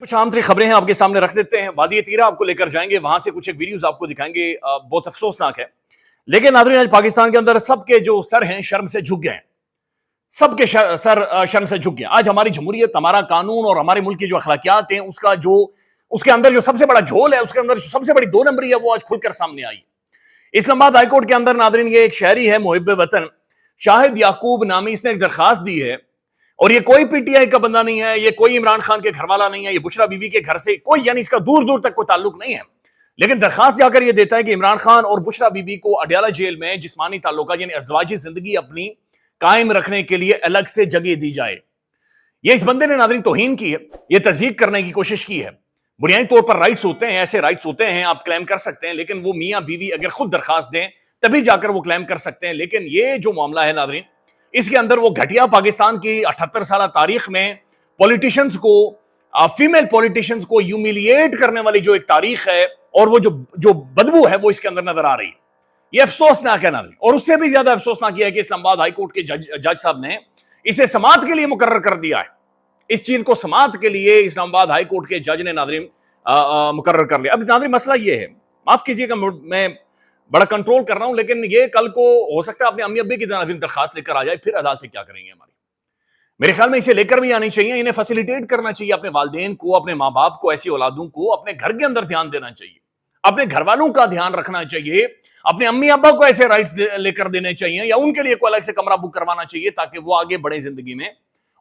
कुछ आम तरीन खबरें हैं आपके सामने रख देते हैं। वादी तीरा आपको लेकर जाएंगे, वहां से कुछ एक वीडियोस आपको दिखाएंगे। बहुत अफसोसनाक है, लेकिन नाज़रीन आज पाकिस्तान के अंदर सबके जो सर हैं शर्म से झुक गए हैं। सबके सर शर्म से झुक गए। आज हमारी जमहूरियत, हमारा कानून और हमारे मुल्क की जो अखलाकियात हैं उसके अंदर जो सबसे बड़ा झोल है, उसके अंदर जो सबसे बड़ी दो नंबरी है, वो आज खुलकर सामने आई। इस्लामाबाद हाईकोर्ट के अंदर नाज़रीन ये एक शहरी है, मुहिब वतन शाहिद याकूब नामी, इसने एक दरखास्त दी है। और ये कोई पीटीआई का बंदा नहीं है, ये कोई इमरान खान के घर वाला नहीं है, ये बुशरा बीबी के घर से कोई, यानी इसका दूर दूर तक कोई ताल्लुक नहीं है। लेकिन दरखास्त जाकर ये देता है कि इमरान खान और बुशरा बीबी को अडयाला जेल में जिस्मानी ताल्लुकात यानी अज़दवाजी जिंदगी अपनी कायम रखने के लिए अलग से जगह दी जाए। ये इस बंदे ने नाज़रीन तौहीन की है, ये तज़यीक करने की कोशिश की है। बुनियादी तौर पर राइट्स होते हैं, ऐसे राइट्स होते हैं, आप क्लेम कर सकते हैं, लेकिन वो मियाँ बीवी अगर खुद दरखास्त दें तभी जाकर वो क्लेम कर सकते हैं। लेकिन ये जो मामला है नाज़रीन, इसके अंदर वो घटिया पाकिस्तान की 78 साल तारीख में पॉलिटिशियंस को, फीमेल पॉलिटिशियंस को ह्यूमिलिएट करने वाली जो एक तारीख है और वो जो बदबू है वो इसके अंदर नजर आ रही है। ये अफसोसनाक है नाज़रीन। और उससे भी ज्यादा अफसोसनाक यह है कि इस्लामाबाद हाईकोर्ट के जज साहब ने इसे समाअत के लिए मुकर्रर कर दिया है। इस चीज को समाअत के लिए इस्लामाबाद हाईकोर्ट के जज ने नाज़रीन मुकर्रर कर लिया। अब नाज़रीन मसला ये है, माफ कीजिएगा मैं बड़ा कंट्रोल कर रहा हूं, लेकिन ये कल को हो सकता है अपने अम्मी अब्बे की दरखास्त लेकर आ जाए, फिर अदालतें क्या करेंगे हमारी। मेरे ख्याल में इसे लेकर भी आनी चाहिए, इन्हें फैसिलिटेट करना चाहिए, अपने वालिदैन को, अपने माँ बाप को, ऐसी औलादों को अपने घर के अंदर ध्यान देना चाहिए, अपने घर वालों का ध्यान रखना चाहिए, अपने अम्मी अब्बा को ऐसे राइट्स लेकर देने चाहिए, या उनके लिए कोई अलग से कमरा बुक करवाना चाहिए ताकि वो आगे बढ़े जिंदगी में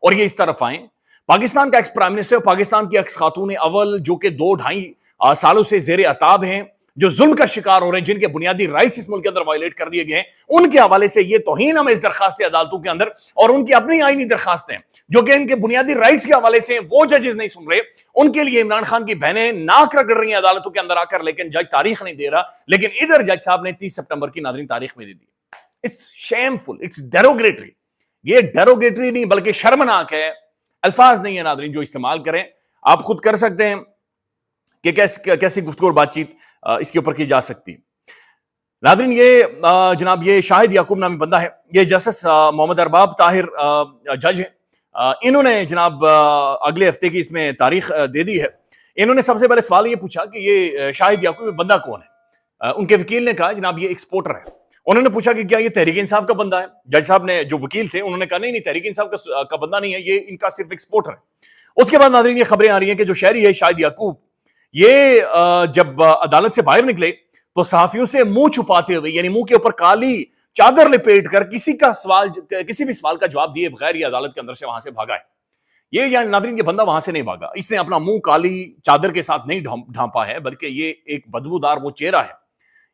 और ये इस तरफ आए। पाकिस्तान का एक्स प्राइम मिनिस्टर, पाकिस्तान की एक्स खातून अव्वल, जो कि 2-2.5 सालों से जेर अताब हैं, जो जुल्म का शिकार हो रहे हैं, जिनके बुनियादी राइट्स इस मुल्क के अंदर वायलेट कर दिए गए हैं, उनके हवाले से ये तौहीन हमें इस दरखास्त अदालतों के अंदर, और उनकी अपनी आईनी दरखास्तें जो कि इनके बुनियादी राइट्स के हवाले से वो जजेस नहीं सुन रहे, उनके लिए इमरान खान की बहनें नाक रगड़ रही हैं अदालतों के अंदर आकर, लेकिन जज तारीख नहीं दे रहा। लेकिन इधर जज साहब ने 30 सितंबर की नाज़रीन तारीख में दे दी। It's shameful, it's derogatory. ये डेरोगेटरी नहीं बल्कि शर्मनाक है। अल्फाज नहीं है नाज़रीन जो इस्तेमाल करें, आप खुद कर सकते हैं कि कैसी गुफ्तगू और बातचीत इसके ऊपर की जा सकती। नाज़रीन ये जनाब ये शाहिद याकूब नामी बंदा है, ये जस्टिस मोहम्मद अरबाब ताहिर जज है। इन्होंने जनाब अगले हफ्ते की इसमें तारीख दे दी है। इन्होंने सबसे पहले सवाल ये पूछा कि ये शाहिद याकूब बंदा कौन है। उनके वकील ने कहा जनाब ये एक्सपोर्टर है। उन्होंने पूछा कि क्या ये तहरीक इंसाफ का बंदा है। जज साहब ने, जो वकील थे, उन्होंने कहा नहीं, तहरीक इंसाफ का बंदा नहीं है, ये इनका सिर्फ एक्सपोर्टर है। उसके बाद नाज़रीन ये खबरें आ रही हैं कि जो शहरी है शाहिद याकूब, ये जब अदालत से बाहर निकले तो सहाफियों से मुंह छुपाते हुए, यानी मुंह के ऊपर काली चादर लपेट कर किसी भी सवाल का जवाब दिए बगैर ये अदालत के अंदर से वहां से भागा है। ये यानी नाज़रीन ये बंदा वहां से नहीं भागा, इसने अपना मुंह काली चादर के साथ नहीं ढांपा है, बल्कि ये एक बदबूदार वो चेहरा है,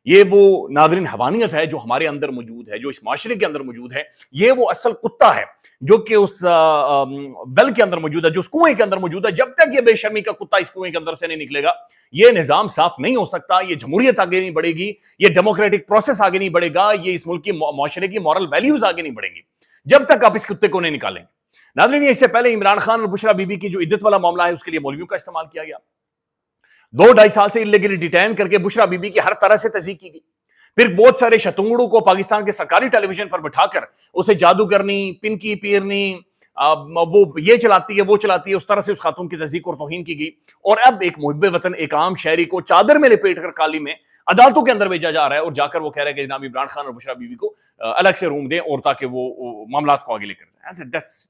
ये वो नाज़रीन हवानियत है जो हमारे अंदर मौजूद है, जो इस माशरे के अंदर मौजूद है। ये वो असल कुत्ता है जो कि उस वेल के अंदर मौजूद है, जो उस कुएं के अंदर मौजूद है। जब तक ये बेशर्मी का कुत्ता इस कुएं के अंदर से नहीं निकलेगा, ये निजाम साफ नहीं हो सकता, ये जमहूरियत आगे नहीं बढ़ेगी, ये डेमोक्रेटिक प्रोसेस आगे नहीं बढ़ेगा, ये इस मुल्क की माशरे की मॉरल वैल्यूज आगे नहीं बढ़ेंगी जब तक आप इस कुत्ते को नहीं निकालेंगे। नाज़रीन इससे पहले इमरान खान और बुशरा बीबी की जो इद्दत वाला मामला है, उसके लिए मौलवियों का इस्तेमाल किया गया। 2-2.5 साल से इलीगली डिटेन करके बुशरा बीबी की हर तरह से तज़ीक की गई। फिर बहुत सारे शतूंगड़ों को पाकिस्तान के सरकारी टेलीविजन पर बिठाकर उसे जादूगरनी, पिनकी पीरनी, वो ये चलाती है, वो चलाती है, उस तरह से उस खातून की तज़ीक और तौहीन की गई। और अब एक मुहिब वतन, एक आम शहरी को चादर में लपेट कर काली में अदालतों के अंदर भेजा जा रहा है, और जाकर वो कह रहा है कि जनाब इमरान खान और बुशरा बीबी को अलग से रूम दें और ताकि वो मामला को आगे लेकर जाए। That's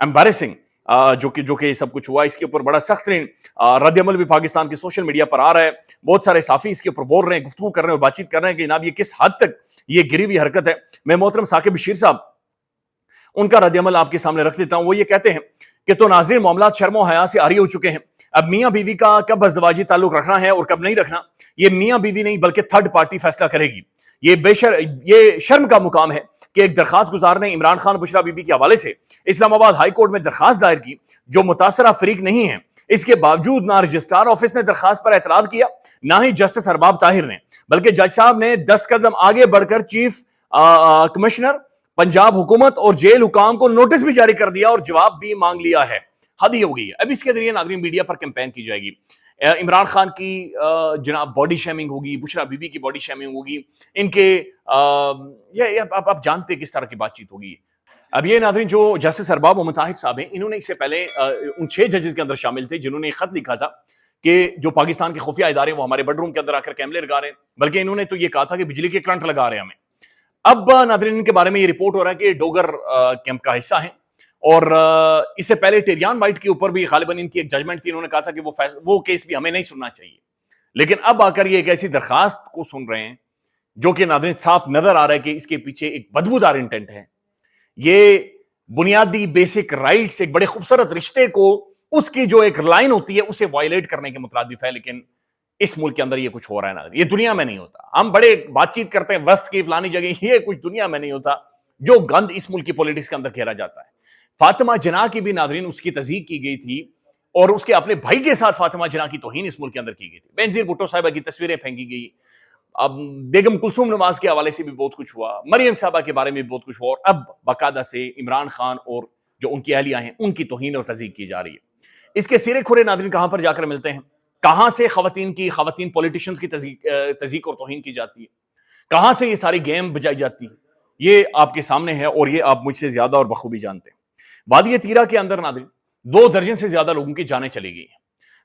embarrassing. जो कि सब कुछ हुआ, इसके ऊपर बड़ा सख्त रद्द-ए-अमल भी पाकिस्तान के सोशल मीडिया पर आ रहा है। बहुत सारे साफी इसके ऊपर बोल रहे हैं, गुफ्तगू कर रहे हैं और बातचीत कर रहे हैं कि जनाब ये किस हद तक ये गिरी हुई हरकत है। मैं मोहतरम साकिब बशीर साहब, उनका रद्द-ए-अमल आपके सामने रख देता हूं। वो ये कहते हैं कि तो नाज़रीन मामला शर्म और हया से आरी हो चुके हैं। अब मियाँ बीवी का कब अज़दवाजी ताल्लुक रखना है और कब नहीं रखना, ये मियाँ बीवी नहीं बल्कि थर्ड पार्टी फैसला करेगी। ये शर्म का मुकाम है कि एक दरखास्त गुजार ने इमरान खान बुशरा बीबी के हवाले से इस्लामाबाद हाई कोर्ट में दरखास्त दायर की, जो मुतासरा फरीक नहीं है। इसके बावजूद ना रजिस्ट्रार ऑफिस ने दरखास्त पर एतराज किया, ना ही जस्टिस अरबाब ताहिर ने, बल्कि जज साहब ने 10 कदम आगे बढ़कर चीफ कमिश्नर पंजाब हुकूमत और जेल हुकाम को नोटिस भी जारी कर दिया और जवाब भी मांग लिया है। हद ही हो गई है। अब इसके जरिए नाज़रीन मीडिया पर कैंपेन की जाएगी, इमरान खान की जनाब बॉडी शेमिंग होगी, बुशरा बीबी की बॉडी शेमिंग होगी, इनके ये आप जानते किस तरह की बातचीत होगी। अब ये नाज़रीन जो जस्टिस अरबाब मोहम्मद ताहिर साहब हैं, इन्होंने इससे पहले उन 6 जजेस के अंदर शामिल थे जिन्होंने खत लिखा था कि जो पाकिस्तान के खुफिया इदारे वो हमारे बेडरूम के अंदर आकर कैमरे लगा रहे हैं, बल्कि इन्होंने तो ये कहा था कि बिजली के करंट लगा रहे हैं हमें। अब नाज़रीन इनके बारे में ये रिपोर्ट हो रहा है कि डोगर कैंप का हिस्सा है और इससे पहले टेरियान वाइट के ऊपर भी गालिबन इनकी एक जजमेंट थी, इन्होंने कहा था कि वो केस भी हमें नहीं सुनना चाहिए। लेकिन अब आकर ये एक ऐसी दरखास्त को सुन रहे हैं जो कि नाज़रीन साफ नजर आ रहा है कि इसके पीछे एक बदबूदार इंटेंट है। ये बुनियादी बेसिक राइट्स, एक बड़े खूबसूरत रिश्ते को उसकी जो एक लाइन होती है उसे वायलेट करने के मुतरादिफ है। लेकिन इस मुल्क के अंदर ये कुछ हो रहा है ना, ये दुनिया में नहीं होता। हम बड़े बातचीत करते हैं वेस्ट की फलानी जगह, ये कुछ दुनिया में नहीं होता जो गंद इस मुल्क की पॉलिटिक्स के अंदर घेरा जाता है। फातिमा जिन्ना की भी नाज़रीन उसकी तस्दीक की गई थी और उसके अपने भाई के साथ फातिमा जिन्ना की तौहीन इस मुल्क के अंदर की गई थी। बेनजीर भुट्टो साहिबा की तस्वीरें फेंकी गई। अब बेगम कुलसूम नवाज के हवाले से भी बहुत कुछ हुआ, मरियम साहबा के बारे में भी बहुत कुछ हुआ और अब बाकायदा से इमरान खान और जो उनकी अहलिया हैं उनकी तौहीन और तज़दीक की जा रही है। इसके सिरे खुरे नाज़रीन कहां पर जाकर मिलते हैं, कहां से खवातीन पॉलिटिशियंस की तज़दीक और तौहीन की जाती है, कहां से ये सारी गेम बजाई जाती है, ये आपके सामने है और ये आप मुझसे ज्यादा और बखूबी जानते हैं। वादी तीरा के अंदर नाज़रीन 2 दर्जन से ज्यादा लोगों की जानें चली गई हैं।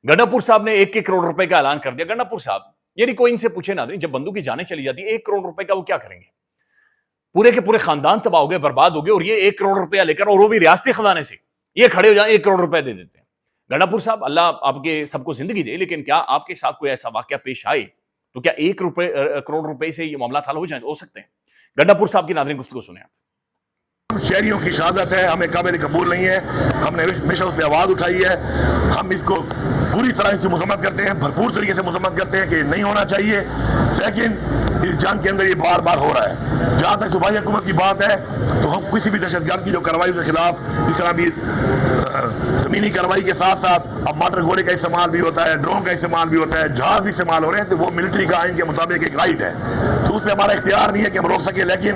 गंडापुर साहब ने 1 करोड़ रुपए का ऐलान कर दिया। गंडापुर साहब, यदि कोई इनसे पूछे नाज़रीन, जब बंदूक की जानें चली जाती है 1 करोड़ रुपए का वो क्या करेंगे? पूरे के पूरे खानदान तबाह हो गए, बर्बाद हो गए और ये 1 करोड़ रुपया लेकर, और वो भी रियासती खजाने से, ये खड़े हो जाए 1 करोड़ रुपए दे देते हैं। गंडापुर साहब, अल्लाह आपके सबको जिंदगी दे, लेकिन क्या आपके साथ कोई ऐसा वाकया पेश आए तो क्या 1 करोड़ रुपए से ये मामला हल हो सकते हैं? गंडापुर साहब की नाज़रीन गुफ्तगू सुने आप। शहरियों की शहादत है, हमें काबिल कबूल नहीं है। हमने हमेशा उस पर आवाज उठाई है। हम इसको पूरी तरह से मजम्मत करते हैं, भरपूर तरीके से मजम्मत करते हैं कि नहीं होना चाहिए। लेकिन इस जंग के अंदर ये बार बार हो रहा है। जहां तक सूबाई हुकूमत की बात है तो हम किसी भी दहशतगर्द की जो कार्रवाई के खिलाफ इस तरह भी जमीनी कार्रवाई के साथ साथ अब मोटर गोले का इस्तेमाल भी होता है, ड्रोन का इस्तेमाल भी होता है, जहाज भी इस्तेमाल हो रहे हैं, तो वो मिलिट्री का आइन के मुताबिक एक राइट है, तो उसमें हमारा इख्तियार नहीं है कि हम रोक सके। लेकिन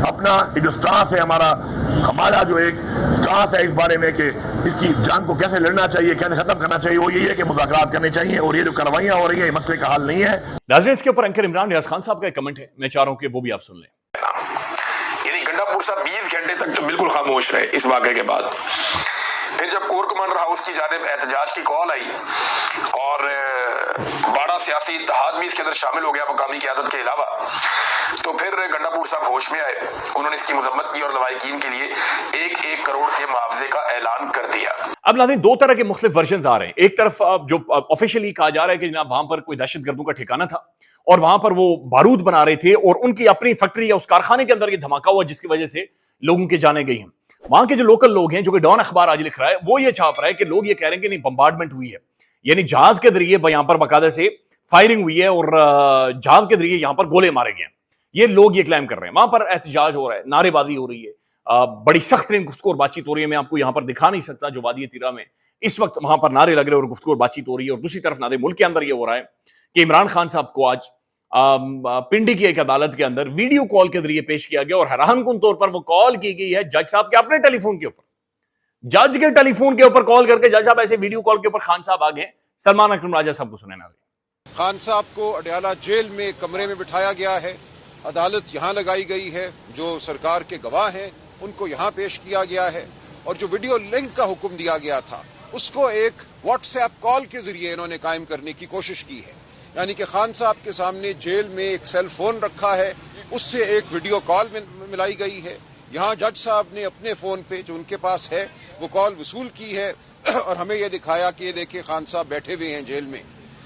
अपना जो स्टांस है, हमारा जो एक स्टांस है इस बारे में कि इसकी जंग को कैसे लड़ना चाहिए, कैसे खत्म करना चाहिए, वो यही है कि मुज़ाकरात करने चाहिए और ये जो कार्रवाइयां हो रही है ये मसले का हल नहीं है। नाज़रीन, इसके ऊपर एंकर इमरान रियाज खान साहब का एक कमेंट है, मैं चाह रहा हूं कि वो भी आप सुन लें। यानी गंडापुर साहब 20 घंटे तक तो बिल्कुल खामोश रहे इस वाकये के बाद। फिर जब कोर कमांडर हाउस की जानिब एहतजाज की कॉल आई और बड़ा सियासी इत्तेहाद भी इसके अंदर शामिल हो गया मकामी क़यादत के अलावा, तो फिर गंडापुर साहब होश में आए। उन्होंने इसकी मजम्मत की और लवाहिकीन के लिए 1 करोड़ के मुआवजे का ऐलान कर दिया। अब नाज़रीन 2 तरह के मुख्तलिफ वर्जन आ रहे हैं। एक तरफ जो ऑफिशियली कहा जा रहा है कि जनाब वहां पर कोई दहशतगर्दों का ठिकाना था और वहां पर वो बारूद बना रहे थे और उनकी अपनी फैक्ट्री या उस कारखाने के अंदर ये धमाका हुआ जिसकी वजह से लोगों की जाने गई हैं। वहां के जो लोकल लोग हैं, जो कि डॉन अखबार आज लिख रहा है, वो ये छाप रहा है कि लोग ये कह रहे हैं कि नहीं, बम्बार्डमेंट हुई है, यानी जहाज के जरिए यहां पर बाकायदा से फायरिंग हुई है और जहाज के जरिए यहां पर गोले मारे गए। ये लोग ये क्लेम कर रहे हैं। वहां पर एहतजाज हो रहा है, नारेबाजी हो रही है, बड़ी सख्त तरीन गुफ्तगू और बातचीत हो रही है। मैं आपको यहां पर दिखा नहीं सकता जो वादी तीरा में इस वक्त वहां पर नारे लग रहे और गुफ्तगू और बातचीत हो रही है। और दूसरी तरफ नारे मुल्क के अंदर ये हो रहा है कि इमरान खान साहब को आज पिंडी की एक अदालत के अंदर वीडियो कॉल के जरिए पेश किया गया और हैरानकुन तौर पर वो कॉल की गई है जज साहब के अपने टेलीफोन के ऊपर। जज के टेलीफोन के ऊपर कॉल करके जज साहब ऐसे वीडियो कॉल के ऊपर खान साहब आ गए। सलमान अकरम राजा साहब को सुने ना। खान साहब को अडयाला जेल में कमरे में बिठाया गया है, अदालत यहां लगाई गई है, जो सरकार के गवाह हैं उनको यहां पेश किया गया है और जो वीडियो लिंक का हुक्म दिया गया था उसको एक व्हाट्सएप कॉल के जरिए इन्होंने कायम करने की कोशिश की है। यानी कि खान साहब के सामने जेल में एक सेल फोन रखा है, उससे एक वीडियो कॉल मिलाई गई है। यहां जज साहब ने अपने फोन पे जो उनके पास है वो कॉल वसूल की है और हमें यह दिखाया कि ये देखिए खान साहब बैठे हुए हैं जेल में।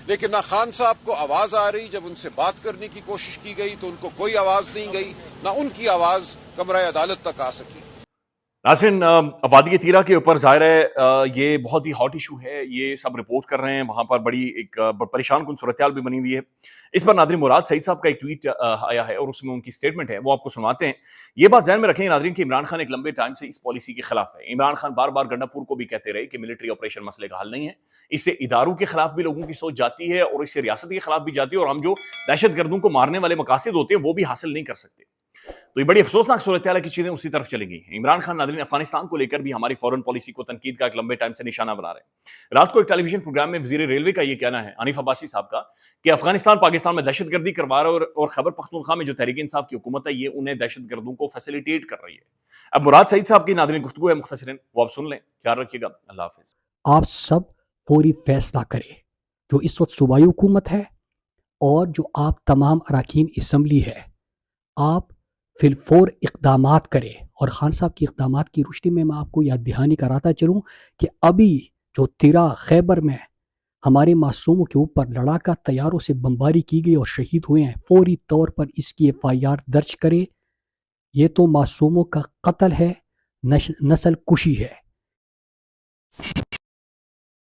लेकिन ना खान साहब को आवाज आ रही, जब उनसे बात करने की कोशिश की गई तो उनको कोई आवाज नहीं गई, ना उनकी आवाज कमरा अदालत तक आ सकी। नाज़रीन, वादी तीरा के ऊपर ज़ाहिर है ये बहुत ही हॉट इशू है, ये सब रिपोर्ट कर रहे हैं। वहाँ पर बड़ी एक परेशान कुन सूरत-ए-हाल भी बनी हुई है। इस पर नाज़रीन मुराद सईद साहब का एक ट्वीट आया है और उसमें उनकी स्टेटमेंट है, वो आपको सुनाते हैं। ये बात ज़हन में रखें नाज़रीन कि इमरान खान एक लंबे टाइम से इस पॉलिसी के खिलाफ है। इमरान खान बार बार गंडापुर को भी कहते रहे कि मिलिट्री ऑपरेशन मसले का हल नहीं है, इससे इदारों के खिलाफ भी लोगों की सोच जाती है और इससे रियासत के खिलाफ भी जाती है और हम जो दहशतगर्दों को मारने वाले मकासद होते हैं वो भी हासिल नहीं कर सकते। तो ये बड़ी अफसोसनाक सूरत हाल की चीजें उसी तरफ चलेंगी। इमरान खान नाज़रीन अफगानिस्तान को लेकर भी हमारी फॉरेन पॉलिसी को तनकीद का एक लंबे टाइम से निशाना बना रहे हैं। रात को एक टेलीविजन प्रोग्राम में वजीर रेलवे का ये कहना है, आनिफ अब्बासी साहब का, कि अफगानिस्तान पाकिस्तान में दहशतगर्दी करवा रहा है और खैबर पख्तूनख्वा में जो तहरीक इंसाफ की हुकूमत है ये उन्हें दहशतगर्दों को फैसिलिटेट कर रही है। अब मुराद सईद साहब की नाज़रीन गुफ्तगू है मुख्तसरन, वो आप सुन लें। ख्याल रखिएगा। अल्लाह हाफिज। आप सब फौरी फैसला करें। जो इस वक्त सूबाई हुकूमत है और जो आप तमाम अरकान असम्बली है, आप फिलफौर इक़दामात करें। और खान साहब के इक़दामात की रोशनी में मैं आपको याद दहानी कराता चलूँ कि अभी जो तिरा खैबर में हमारे मासूमों के ऊपर लड़ाका तैयारों से बमबारी की गई और शहीद हुए हैं, फौरी तौर पर इसकी FIR दर्ज करें। ये तो मासूमों का कत्ल है, नस्ल कुशी है।